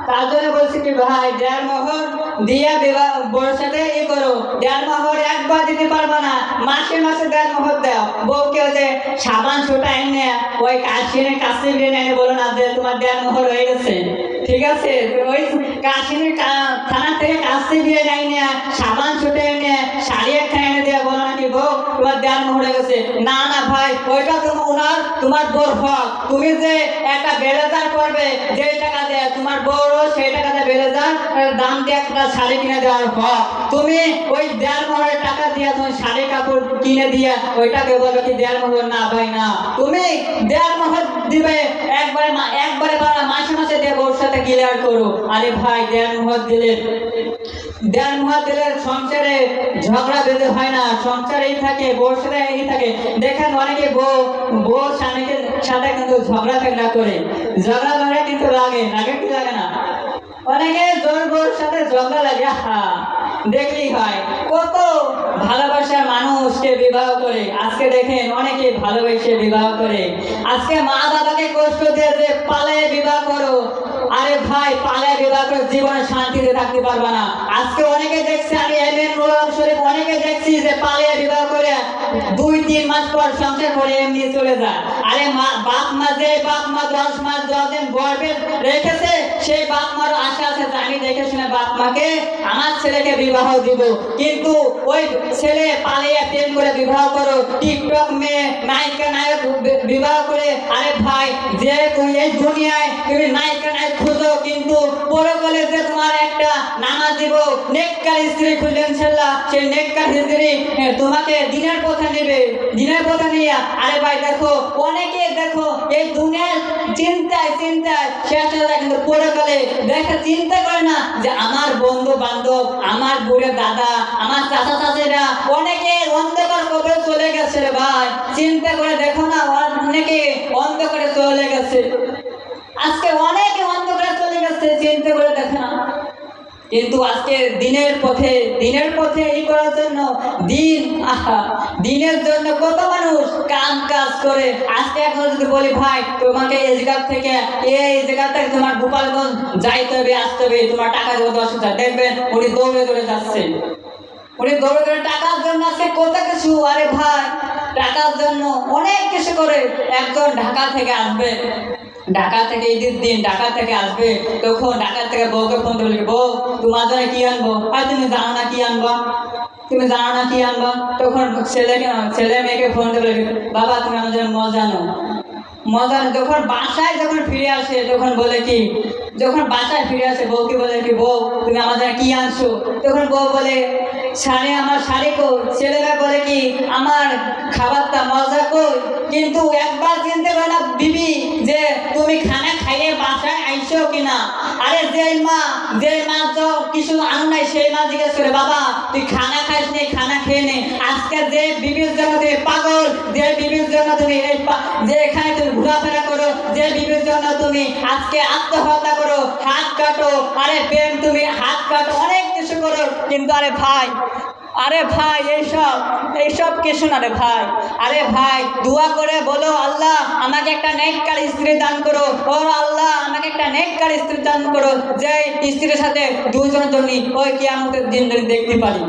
তার জন্য বলছি কি ভাই, দেড় মোহর দিয়ে বিবাহ বউর সাথে করো। দেড় মোহর একবার দিতে পারবা না, মাসে মাসে দেড় মোহর দাও। বউকে যে সাবান ছোটা এনে ওই কাশিনের কাছে এনে বলো না যে তোমার দেড় মোহর হয়ে গেছে, ঠিক আছে? ওই কাশিনের থানা থেকে কাছে দিয়ে যাই না, সাবান ছুটে এনে শাড়ি একটা এনে দিয়ে বলো নাকি বউ তোমার দেড় মোহর হয়ে গেছে। না না ভাই, ওইটা তোমার বউর হক। তুমি যে একটা বেলেজার করবে, যে টাকা দেয় তোমার বউরও সেই টাকা দিয়ে বেলেজার দাম দিয়ে একটা শাড়ি কিনে দেওয়ার হক। তুমি ওই দেড় মোহরের টাকা দিয়ে তুমি শাড়ি কাপড় কিনে দিয়ে ওইটাকে বলবে কি দেড় মোহর? না ভাই না, তুমি দেড় মোহর দিবে একবারে মাসে মাসে দিয়ে বউর সাথে ক্লিয়ার করো। আরে ভাই, দেড় মোহর দিলে সংসারে ঝগড়া বেঁধে হয় না, সংসারেই থাকে, বউর সাথে এই থাকে। দেখেন অনেকে বউ স্বামীকে সাথে কিন্তু ঝগড়া করে, ঝগড়া লাগে কিন্তু লাগে কি লাগে না? অনেকে জোর বউর সাথে ঝগড়া লাগে, দেখলেই হয়। কত ভালোবাসার মানুষকে বিবাহ করে আজকে দেখেন অনেকে ভালোবেসে বিবাহ করে। আজকে মা বাবাকে কষ্ট দিয়ে যে পালায়ে বিবাহ করো, আরে ভাই পালায়ে বিবাহ করে জীবনে শান্তিতে থাকতে পারবা না। আজকে অনেকে দেখছি, আমি অনেকে দেখছি যে পালিয়ে বিবাহ করে 2-3 মাস পর সংসার করে এমনি চলে যায়। আরে বাপ মা 10 মাস 10 দিন গর্ভে রেখেছে, সেই বাপ মারও আশা আছে যে আমি দেখে শুনে বাপ মাকে আমার ছেলেকে বিবাহ দিব। কিন্তু ওই ছেলে পালিয়ে প্রেম করে বিবাহ করো, টিকটক মেয়ে নায়িকা নায়ক বিবাহ করে। আরে ভাই, যে এই দুনিয়ায় তুমি নায়িকা নায়ক খুঁজো, কিন্তু পরকালে যে তোমার একটা নামাজ দিব নেককার স্ত্রী খুঁজলে ইনশাআল্লাহ সেই নেককার স্ত্রী তোমাকে দিনের পথে নেবে, দিনের পথে নিয়ে। আরে ভাই দেখো, অনেকে দেখো এই দুনিয়ার চিন্তায় শেষ হয়ে যায়, কিন্তু পরকালে দেখে চিন্তা করে না যে আমার বন্ধু বান্ধব, আমার বুড়ে দাদা, আমার চাচা চাচিরা অনেকে অন্ধকার কবরে চলে গেছে রে ভাই। চিন্তা করে দেখো না, অনেকে অন্ধকারে চলে গেছে। আজকে অনেকে অন্ধকারে চলে গেছে, চিন্তা করে দেখো না। কিন্তু আজকে দিনের পথে এই করার জন্য দিনের জন্য কত মানুষ কাজ করে। আজকে এখন যদি বলি ভাই তোমাকে এই জায়গা থেকে তোমার গোপালগঞ্জ যাইতে হবে, আসতে হবে, তোমার টাকা দেবো 10,000, দেখবেন উনি দৌড়ে যাচ্ছে, উনি দৌড়ে টাকার জন্য আজকে কত কিছু। আরে ভাই, টাকার জন্য অনেক কিছু করে। একজন ঢাকা থেকে আসবে, ঢাকা থেকে ঈদের দিন ঢাকা থেকে আসবে, তখন ঢাকা থেকে বউকে ফোন করে বলবে বউ তোমার জন্য কি আনবো? আর তুমি জানো না কি আনবা? তখন ছেলে মেয়েকে ফোন করে বলবে বাবা তুমি আমার জন্য মজা আনো। যখন বাসায় ফিরে আসে তখন বলে কি, যখন বাসায় ফিরে আসে বউকে বলে কি বউ তুমি আমার জন্য কি আনছো? তখন বউ বলে আমার শাড়ি কই। ছেলেরা বলে কি আমার খাবারটা মজা কই। কিন্তু একবার চিনতে পারে না বিবি যে তুমি খানা খাইয়ে বাসায় আইসো কিনা। আরে যে মা তো কিছু আনো নাই, সেই মা জিজ্ঞেস করে বাবা তুই খানা খাইস নি, খানা খেয়ে নে। আজকে যে বিবির জন্য তুমি পাগল, যে বিবির জন্য তুমি যে এখানে তুমি ঘোরাফেরা করো, যে বিবির জন্য তুমি আজকে আত্মহত্যা করো, হাত কাটো, আরে প্রেম তুমি হাত কাটো, অনেক কিছু করো। কিন্তু আরে ভাই এইসব কিছু না রে ভাই। আরে ভাই দোয়া করে বলো আল্লাহ আমাকে একটা নেককার স্ত্রী দান করো, ও আল্লাহ আমাকে একটা নেককার স্ত্রী দান করো, যে স্ত্রীর সাথে দুজনের জন্য ওই কিয়ামতের দিন দেখতে পারি।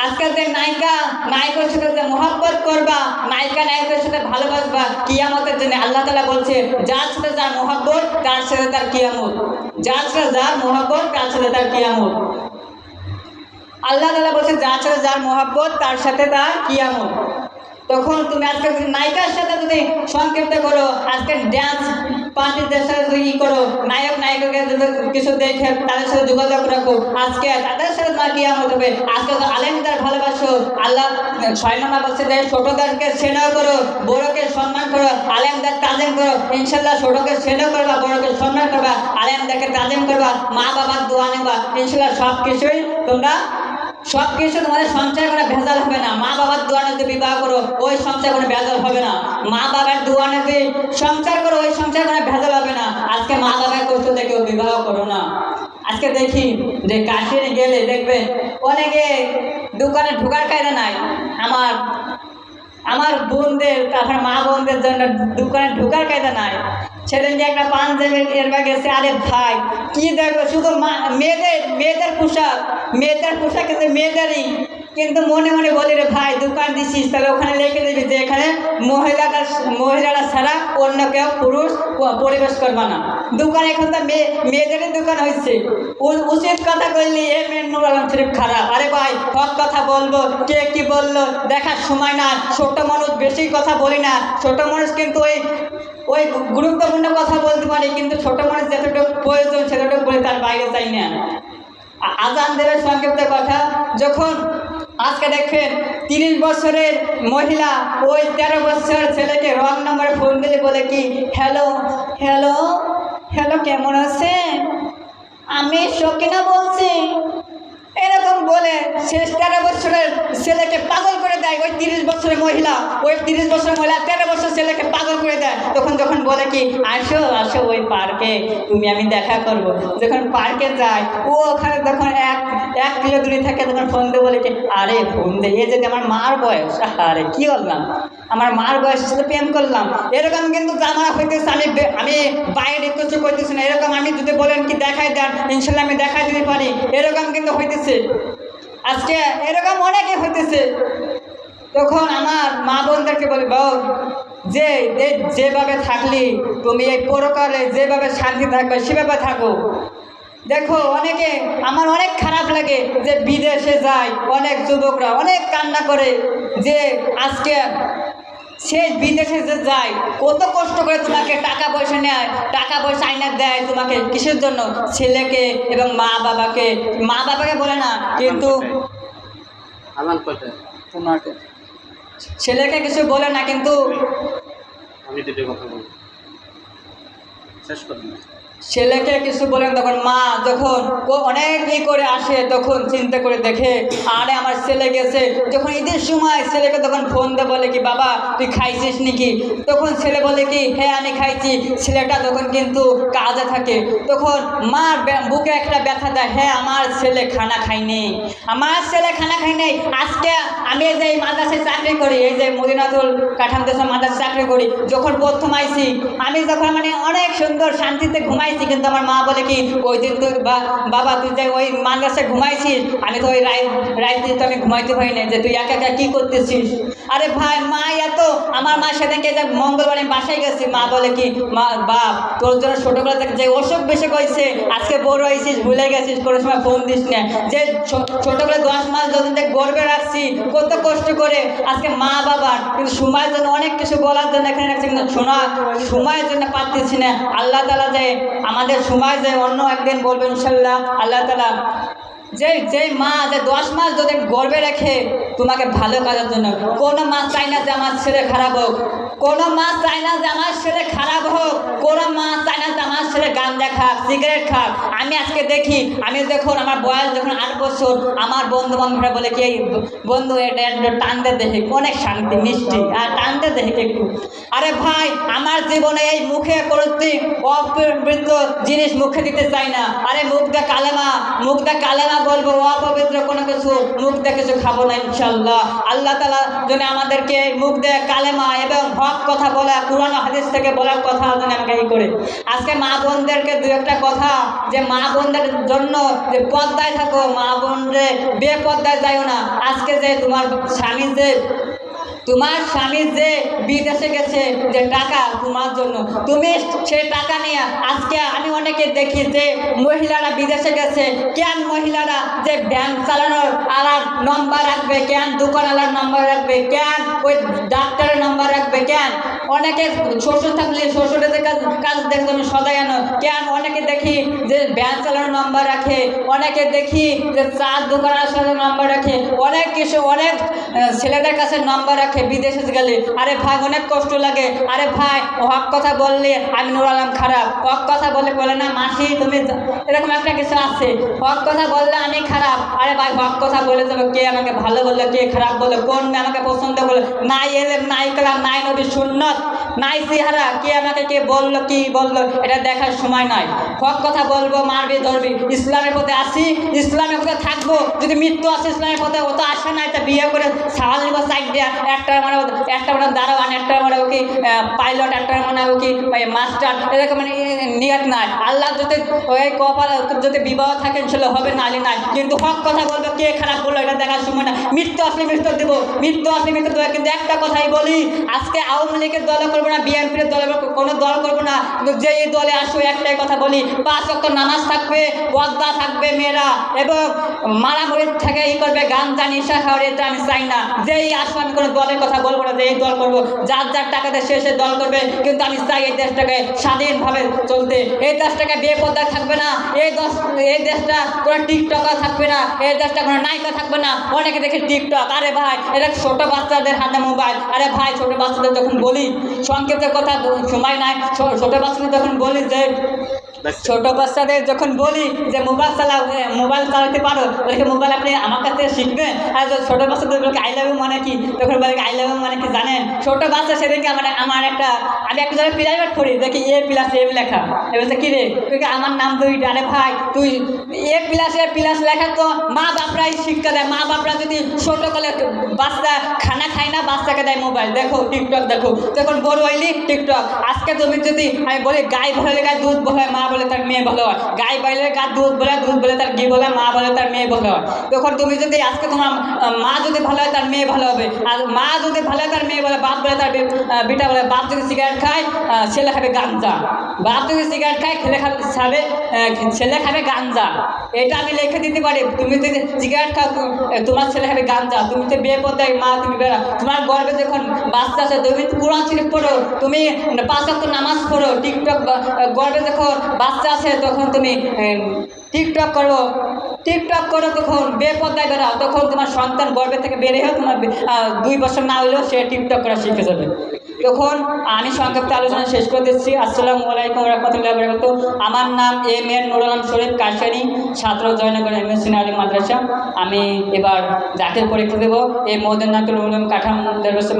আজকাল যে নায়িকার সাথে যে মহব্বত করবা, নায়কের সাথে ভালোবাসবা, কিয়ামতের জন্য আল্লাহ তাআলা বলছে যার সাথে যার মহব্বত তার সাথে তার কিয়ামত, যার সাথে যার মহব্বত তার সাথে তার কিয়ামত। আল্লাহ তাআলা বলছে যার সাথে যার মহব্বত তার সাথে তার কিয়ামত। তখন তুমি আজকে নায়িকার সাথে যদি সংক্ষিপ্ত করো, আজকে ড্যান্স পার্টিদের সাথে যদি করো, নায়িকাকে কিছু দেখে তাদের সাথে যোগাযোগ রাখো, আজকে তাদের সাথে তোমার কিয়ামত হবে। আজকে আলেমদের ভালোবাসো, আল্লাহ 6 নম্বর বলছে যে ছোটদেরকে স্নেহ করো, বড়কে সম্মান করো, আলেমদের তাজিম করো। ইনশাআল্লাহ ছোটকে স্নেহ করবা, বড়কে সম্মান করবা, আলেমদেরকে তাজিম করবা, মা বাবার দোয়া নেবা, ইনশাআল্লাহ সব কিছু তোমাদের সংসার করে ভেজাল হবে না। মা বাবার দোয়া নিতে বিবাহ করো, ওই সংসার কোনো ভেজাল হবে না। মা বাবার দোয়া নিতে সংসার করো, ওই সংসার কোনো ভেজাল হবে না। আজকে মা বাবার কষ্ট দেখেও বিবাহ করো না। আজকে দেখি যে কাশিনে গেলে দেখবেন অনেকে দোকানে ঢোকার কায়দা নাই। আমার বোনদের, আপনার মা বোনদের জন্য দোকানে ঢোকার কায়দা নাই। সেদিনকে একটা পাঞ্জাবের এরবা গেছে। আরে ভাই কি দেখবো, শুধু মেয়েদের পোশাক কিন্তু মেয়েদেরই, কিন্তু মনে মনে বলি রে ভাই দোকান দিছিস তাহলে ওখানে লিখে দিবি যে এখানে মহিলারা ছাড়া অন্য কেউ পুরুষ পরিবেশ করবে না। দোকান এখন তো মেয়েদেরই দোকান হয়েছে। উচিত কথা কইলি এ মেন নুর আলম শরীফ খারাপ। আরে ভাই হক কথা বলবো, কে কি বললো দেখার সময় না। ছোট মানুষ বেশি কথা বলি না, ছোট মানুষ কিন্তু ওই গুরুত্বপূর্ণ কথা বলতে পারি, কিন্তু ছোট মানুষ যতটুকু প্রয়োজন সেতটুকু বলে তার বাইরে চাই না। আজান দেবে সংক্ষিপ্ত কথা। যখন আজকে দেখেন 30 বছরের মহিলা ওই 13 বছরের ছেলেকে রং নম্বরে ফোন দিলে বলে কি হ্যালো হ্যালো হ্যালো কেমন আছেন, আমি সকিনা বলছি, এরকম বলে শেষ 13 বছরের ছেলেকে পাগল করে দেয়। ওই 30 বছরের মহিলা 13 বছর ছেলেকে পাগল করে দেয়। যখন বলে কি আসো আসো ওই পার্কে তুমি আমি দেখা করব। যখন পার্কে যায় ও ওখানে যখন এক কিলো দূরে থাকে তখন ফোন দিয়ে বলে কি আরে ফোন দে, এ যদি আমার মার বয়স, আরে কি করলাম, আমার মার বয়স সাথে প্রেম করলাম। এরকম কিন্তু জানা হইতেছে। আমি বাইরে কিছু করতেছি না, এরকম আমি যদি বলেন কি দেখাই দেন ইনশাল্লাহ আমি দেখাই দিতে পারি। এরকম কিন্তু হইতেছে আজকে, এরকম অনেকে হইতেছে। তখন আমার মা বোনদেরকে বলি বউ যেভাবে থাকলি তুমি এই পরকালে যেভাবে শান্তি থাকবে সেভাবে থাকো। দেখো অনেকে আমার অনেক খারাপ লাগে যে বিদেশে যায় অনেক যুবকরা অনেক কান্না করে যে আজকে সে বিদেশে যে যায় কত কষ্ট করে তোমাকে টাকা পয়সা নেয়, টাকা পয়সা আইনা দেয় তোমাকে কিসের জন্য, ছেলেকে এবং মা বাবাকে বলে না, কিন্তু তোমাকে ছেলেকে কিছু বলে না, কিন্তু আমি দুটো কথা বলবো, শেষ করুন। ছেলেকে কিছু বলেন। তখন মা যখন অনেক করে আসে তখন চিন্তা করে দেখে আরে আমার ছেলে গেছে। যখন ঈদের সময় ছেলেকে তখন ফোন দিয়ে বলে কি বাবা তুই খাইছিস নাকি, তখন ছেলে বলে কি হ্যাঁ আমি খাইছি। ছেলেটা তখন কিন্তু কাজে থাকে। তখন মার বুকে একটা ব্যথা দেয়, হ্যাঁ আমার ছেলে খানা খায়নি, আজকে আমি এই যে মাদ্রাসায় চাকরি করি, এই যে মদিনাতুল কাঠাম দেশে মাদ্রাসায় চাকরি করি, যখন প্রথম আইছি আমি যখন মানে অনেক সুন্দর শান্তিতে ঘুমাইছি, কিন্তু আমার মা বলে কি ওই দিন তুই বাবা তুই যে ওই মাদ্রাসায় ঘুমাইছিস, আমি তো ওই রাইতে তো আমি ঘুমাইতে পারি না, যে তুই একা একা কী করতেছিস। আরে ভাই মা আমার মা সেদিনকে যে মঙ্গলবার আমি বাসায় গেছি, মা বলে কি মা বাপ তোর জন্য ছোটোবেলা থেকে যে অসুখ বেশি হয়েছে আজকে বড় হয়েছিস ভুলে গেছিস, কোনো সময় ফোন দিস না, যে ছোটোবেলা 10 মাস যখন থেকে গর্বে রাখছি কত কষ্ট করে আজকে মা বাবার, কিন্তু সময়ের জন্য অনেক কিছু বলার জন্য এখানে রাখছি, কিন্তু সময়ের জন্য পারতেছি না। আল্লাহ তাআলা যে আমাদের সময় যে অন্য একদিন বলবে ইনশাল্লাহ। আল্লাহ তাআলা যে মা যে 10 মাস যদি গর্বে রেখে তোমাকে ভালো কাজের জন্য, কোনো মা চায় না যে আমার ছেলে খারাপ হোক, কোনো মা চায় না যে আমার ছেলে খারাপ হোক, কোনো মা চায় না যে আমার ছেলে গাঁজা খাক সিগারেট খাক। আমি আজকে দেখি, আমি দেখুন আমার বয়স যখন 8 বছর, আমার বন্ধু বান্ধবরা বলে কি বন্ধু এটা টানতে দেখে অনেক শান্তি মিষ্টি, আর টানতে দেখে একটু। আরে ভাই আমার জীবনে এই মুখে করতে অপবিত্র জিনিস মুখে দিতে চাই না। আরে মুখ দা কালেমা বলবো, অপবিত্র কোনো কিছু মুখ দিয়ে কিছু খাবো না ইনশাল্লাহ। আল্লাহ তাআলা যেন আমাদেরকে মুখ দিয়ে কালেমা এবং হক কথা বলা, কুরআন হাদিস থেকে বলার কথা যেন আমাকে এই করে। আজকে মা বোনদেরকে দু একটা কথা, যে মা বোনদের জন্য যে পর্দায় থাকো, মা বোনরে বেপর্দায় যাইও না। আজকে যে তোমার স্বামী যে বিদেশে গেছে, যে টাকা তোমার জন্য, তুমি সেই টাকা নিয়ে আজকে আমি অনেকে দেখি যে মহিলারা বিদেশে গেছে, কেন মহিলারা যে ব্যাংক চালানোর আলার নম্বর রাখবে, কেন দোকানওয়ালার নম্বর রাখবে, কেন ওই ডাক্তারের নম্বর রাখবে, কেন অনেকে শ্বশুর থাকলে শ্বশুরের কাজ দেখতে আমি সদাই আনো, কেন অনেকে দেখি যে ব্যাংক চালানোর নম্বর রাখে, অনেকে দেখি যে চার দোকানের সাথে নম্বর রাখে, অনেক কিছু অনেক ছেলেদের কাছে নম্বর রাখে বিদেশে গেলে। আরে ভাই অনেক কষ্ট লাগে। আরে ভাই হক কথা বললে আমি নুর আলম খারাপ, হক কথা বলে না মাসি তুমি, এরকম একটা কিছু আছে, হক কথা বললে আমি খারাপ। আরে ভাই হক কথা বলে যাবে, কে আমাকে ভালো বললে কে খারাপ বলে, কোন আমাকে পছন্দ বলে, নাই এলেম নাই কালাম নাই নবী সুন্নত, নাই চেহারা, কে আমাকে কে বললো কি বললো এটা দেখার সময় নাই। হক কথা বলবো, মারবি ধরবি, ইসলামের পথে আসি, ইসলামের পথে থাকবো। যদি মৃত্যু আসে ইসলামের পথে, ও তো আসে নাই, তা বিয়ে করে সাল নিব সাইড দিয়ে, একটা মানে দারোয়ান, একটা মানে ও কি পাইলট, একটা মানে ও কি মাস্টার, এরকম মানে নিয়ত নাই। আল্লাহ যদি ওই কপাল যদি বিবাহ থাকেন ছিল হবে, নালি নাই। কিন্তু হক কথা বলবো, কে খারাপ বললো এটা দেখার সময় না। মৃত্যু আসলে মৃত্যু দেবো, মৃত্যু আসলে মৃত্যু দেবো। কিন্তু একটা কথাই বলি, আজকে আওয়ামী লীগের দলে করবো না, বিএনপির দলে কোনো দল করবো না, কিন্তু যে এই দলে আসো একটাই কথা বলি, 5 ওয়াক্ত নামাজ থাকবে, পর্দা থাকবে মেয়েরা, এবং মারামারি থেকে করবে, গাঞ্জা নেশা খাওয়ার, এটা আমি চাই না। যেই আসো আমি কোনো দলের কথা বলবো না যে এই দল করবো, যার যার টাকাতে সে দল করবে। কিন্তু আমি চাই এই দেশটাকে স্বাধীনভাবে চলতে, এই দেশটাকে বেপর্দা থাকবে না, এই দেশটা কোনো টিকটকার থাকবে না, এই দেশটা কোনো নায়িকা থাকবে না। অনেকে দেখে টিকটক, আরে ভাই এটা ছোট বাচ্চাদের হাতে মোবাইল। আরে ভাই ছোট বাচ্চাদের যখন বলি, সংক্ষেপের কথা সময় নাই, ছোট বাচ্চাদের যখন বলি যে ছোট বাচ্চাদের যখন বলি যে মোবাইল চালাতে পারো, ওদেরকে মোবাইল আপনি আমার কাছে শিখবেন। আর ছোটো বাচ্চাদের বলকে আই লাভ ইউ মানে কি, তখন বলে আই লাভ ইউ মানে কি জানেন? ছোটো বাচ্চা সেদিনকে আমি একটা জায়গায় প্রাইভেট পড়ি, দেখি A+M লেখা, এবার কী রে তুই আমার নাম দুইটা। আরে ভাই তুই A+A+ লেখা তো মা বাপরাই শিক্ষা দেয়। মা বাপরা যদি ছোটোকালে বাচ্চা খানা খায় না, বাচ্চাকে দেয় মোবাইল, দেখো টিকটক দেখো, তখন বড় হইলি টিকটক। আজকে তুমি যদি আমি বলি গায়ে ভালো গায়ে দুধ বলে, মা বলে তার মেয়ে ভালো হয়, গায়ে বাইলে গায়ে দুধ বলে তার ঘি বলে, মা বলে তার মেয়ে ভালো হয়। তখন তুমি যদি আজকে তোমার মা যদি ভালো হয় তার মেয়ে ভালো হবে, আর মা যদি ভালো হয় তার মেয়ে বলে, বাপ বলে তার বিটা বলে। বাপ যদি সিগারেট খায় ছেলে খাবে গাঞ্জা, বাপ যদি সিগারেট খায় ছেলে খাবে গাঞ্জা। এটা আমি লিখে দিতে পারি। তুমি যদি সিগারেট খাও তোমার ছেলে খাবে গাঞ্জা। তুমি তো বিয়ে করতে মা, তুমি বেড়া, তোমার গর্বে যখন বাচ্চা আছে তুমি কোরআন শরীফ পড়ো, তুমি 5 ওয়াক্ত নামাজ পড়ো, টিকটক গর্বে যখন বাচ্চা আছে তখন তুমি টিকটক করো, তখন বেপর্দায় বেরাও, তখন তোমার সন্তান গর্বে থেকে বেড়ে হোক, তোমার 2 বছর না হলেও সে টিকটক করা শিখে যাবে। তখন আমি সংক্ষিপ্ত আলোচনা শেষ করে দিচ্ছি। আসসালামু আলাইকুম রহমতুল্লাহ বারাকাতুহু। আমার নাম M.N. নুরুল আলম শরীফ কাশিয়ানী, ছাত্র জয়নগর M.S. সিনিয়র মাদ্রাসা। আমি এবার দাখিল পরীক্ষা দেবো এই মদিনাতুল উলুম কাঠাম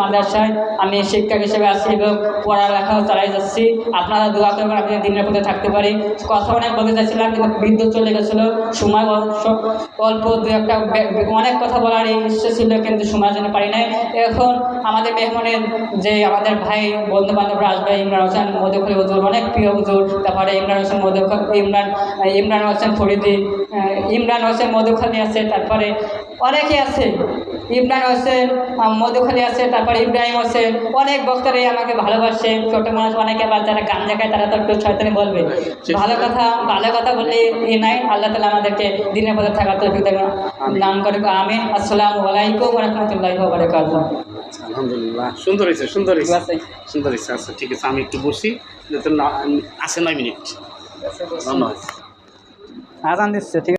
মাদ্রাসায়। আমি শিক্ষক হিসেবে আছি এবং পড়ালেখাও চালাই যাচ্ছি। আপনারা দোয়া করবেন আমি দিনের পথে থাকতে পারি। কথা অনেক বলতে চাইছিলাম কিন্তু বিদ্যুৎ চলে গেছিলো, সময় অল্প দু একটা অনেক কথা বলার ইচ্ছে ছিল কিন্তু সময়ের জন্য পারি নাই। এখন আমাদের মেহমানের যে আমাদের ভাই বন্ধু বান্ধবরা আসবে, ইমরান হোসেন মধুখলী হুজুর, অনেক প্রিয় হুজুর, তারপরে ইমরান হোসেন ফরিদি, ইমরান হোসেন মধুখালী আছে, তারপরে অনেকে আছে, ইমরান হোসেন মধুখালী আছে, তারপরে ইব্রাহিম হোসেন, অনেক বক্তারাই আমাকে ভালোবাসে। ছোট মানুষ অনেকে আবার যারা গান দেখায় তারা তো একটু শয়তানি বলবে, ভালো কথা বললে নাই। আল্লাহ তাআলা আমাদেরকে দিনের পথে থাকার তৌফিক দেন, নাম করে আমিন। আসসালামু আলাইকুম ওয়া রাহমাতুল্লাহি ওয়া বারাকাতুহু। আলহামদুলিল্লাহ, সুন্দর হয়েছে। আচ্ছা ঠিক আছে, আমি একটু বসি, আছে 9 মিনিট। ধন্যবাদ। আজান দিচ্ছে, ঠিক আছে।